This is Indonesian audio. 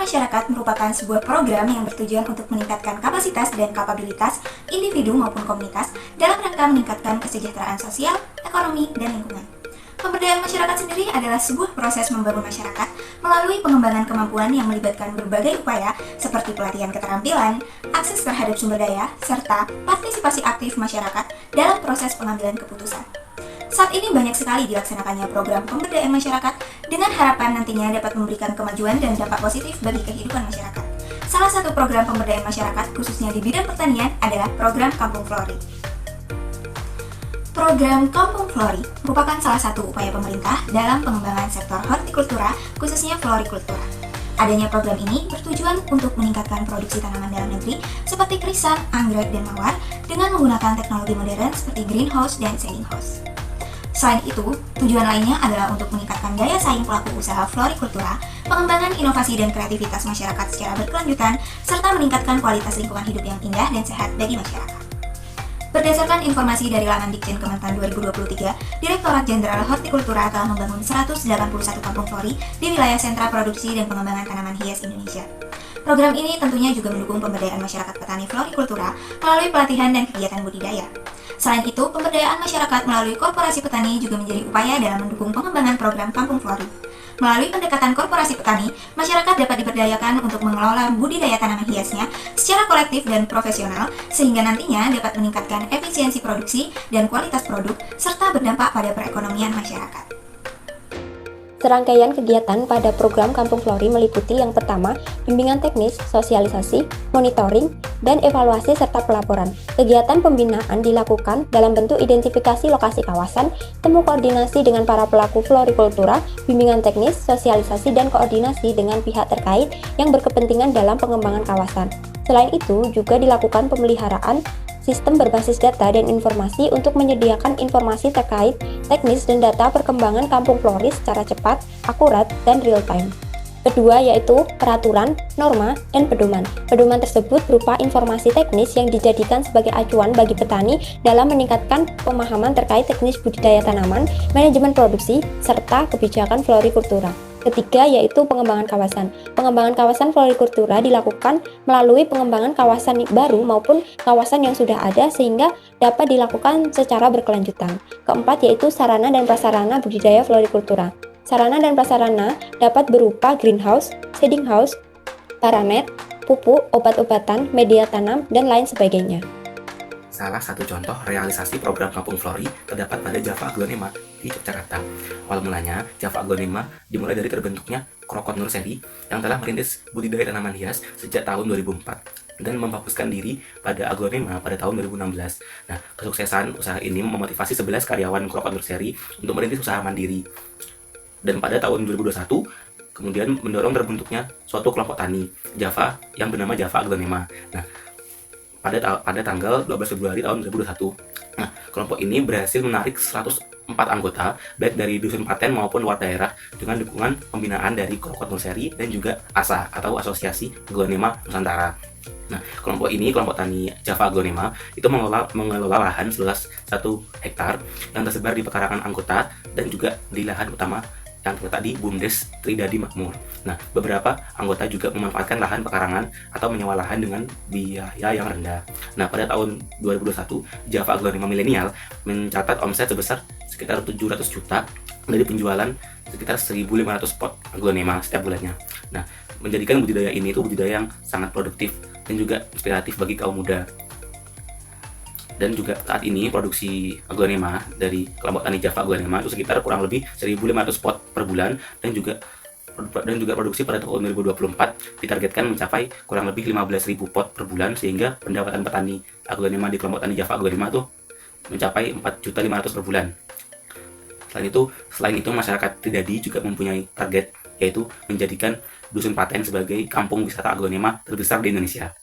Masyarakat merupakan sebuah program yang bertujuan untuk meningkatkan kapasitas dan kapabilitas individu maupun komunitas dalam rangka meningkatkan kesejahteraan sosial, ekonomi, dan lingkungan. Pemberdayaan masyarakat sendiri adalah sebuah proses membangun masyarakat melalui pengembangan kemampuan yang melibatkan berbagai upaya seperti pelatihan keterampilan, akses terhadap sumber daya, serta partisipasi aktif masyarakat dalam proses pengambilan keputusan. Saat ini banyak sekali dilaksanakannya program pemberdayaan masyarakat dengan harapan nantinya dapat memberikan kemajuan dan dampak positif bagi kehidupan masyarakat. Salah satu program pemberdayaan masyarakat khususnya di bidang pertanian adalah program Kampung Flori. Program Kampung Flori merupakan salah satu upaya pemerintah dalam pengembangan sektor hortikultura, khususnya florikultura. Adanya program ini bertujuan untuk meningkatkan produksi tanaman dalam negeri seperti krisan, anggrek, dan mawar dengan menggunakan teknologi modern seperti greenhouse dan shading house. Selain itu, tujuan lainnya adalah untuk meningkatkan daya saing pelaku usaha florikultura, pengembangan inovasi dan kreativitas masyarakat secara berkelanjutan, serta meningkatkan kualitas lingkungan hidup yang indah dan sehat bagi masyarakat. Berdasarkan informasi dari laman Ditjen Kementan 2023, Direktorat Jenderal Hortikultura telah membangun 181 kampung flori di wilayah sentra produksi dan pengembangan tanaman hias Indonesia. Program ini tentunya juga mendukung pemberdayaan masyarakat petani florikultura melalui pelatihan dan kegiatan budidaya. Selain itu, pemberdayaan masyarakat melalui korporasi petani juga menjadi upaya dalam mendukung pengembangan program Kampung Flori. Melalui pendekatan korporasi petani, masyarakat dapat diberdayakan untuk mengelola budidaya tanaman hiasnya secara kolektif dan profesional, sehingga nantinya dapat meningkatkan efisiensi produksi dan kualitas produk, serta berdampak pada perekonomian masyarakat. Serangkaian kegiatan pada program Kampung Flori meliputi yang pertama, bimbingan teknis, sosialisasi, monitoring, dan evaluasi serta pelaporan. Kegiatan pembinaan dilakukan dalam bentuk identifikasi lokasi kawasan, temu koordinasi dengan para pelaku florikultura, bimbingan teknis, sosialisasi, dan koordinasi dengan pihak terkait yang berkepentingan dalam pengembangan kawasan. Selain itu, juga dilakukan pemeliharaan sistem berbasis data dan informasi untuk menyediakan informasi terkait teknis dan data perkembangan kampung flori secara cepat, akurat, dan real-time. Kedua yaitu peraturan, norma, dan pedoman. Pedoman tersebut berupa informasi teknis yang dijadikan sebagai acuan bagi petani dalam meningkatkan pemahaman terkait teknis budidaya tanaman, manajemen produksi, serta kebijakan florikultura. Ketiga yaitu pengembangan kawasan. Pengembangan kawasan florikultura dilakukan melalui pengembangan kawasan baru maupun kawasan yang sudah ada sehingga dapat dilakukan secara berkelanjutan. Keempat yaitu sarana dan prasarana budidaya florikultura. Sarana dan prasarana dapat berupa greenhouse, shading house, paranet, pupuk, obat-obatan, media tanam, dan lain sebagainya. Salah satu contoh realisasi program Kampung Flori terdapat pada Java Aglonema di Yogyakarta. Awal mulanya, Java Aglonema dimulai dari terbentuknya Krokot Nursery yang telah merintis budidaya tanaman hias sejak tahun 2004 dan memfokuskan diri pada Aglonema pada tahun 2016. Nah, kesuksesan usaha ini memotivasi 11 karyawan Krokot Nursery untuk merintis usaha mandiri. Dan pada tahun 2021, kemudian mendorong terbentuknya suatu kelompok tani Java yang bernama Java Aglonema. Nah, pada tanggal 12 Februari tahun 2021. Nah, kelompok ini berhasil menarik 104 anggota, baik dari dusun paten maupun luar daerah, dengan dukungan pembinaan dari Krokot Nursery dan juga ASA atau Asosiasi Aglonema Nusantara. Nah, kelompok tani Java Aglonema itu mengelola lahan seluas 1 hektar yang tersebar di pekarangan anggota dan juga di lahan utama yang terletak di BUMDes Tridadi Makmur. Nah, beberapa anggota juga memanfaatkan lahan pekarangan atau menyewa lahan dengan biaya yang rendah. Nah, pada tahun 2021, Java Aglonema Milenial mencatat omset sebesar sekitar 700 juta dari penjualan sekitar 1.500 pot aglonema setiap bulannya. Nah, menjadikan budidaya ini itu budidaya yang sangat produktif dan juga inspiratif bagi kaum muda. Dan juga saat ini produksi aglonema dari kelompok tani Java Aglonema itu sekitar kurang lebih 1.500 pot per bulan, dan juga produksi pada tahun 2024 ditargetkan mencapai kurang lebih 15.000 pot per bulan, sehingga pendapatan petani aglonema di kelompok tani Java Aglonema itu mencapai 4.500.000 per bulan. Selain itu masyarakat Tridadi juga mempunyai target, yaitu menjadikan dusun paten sebagai kampung wisata aglonema terbesar di Indonesia.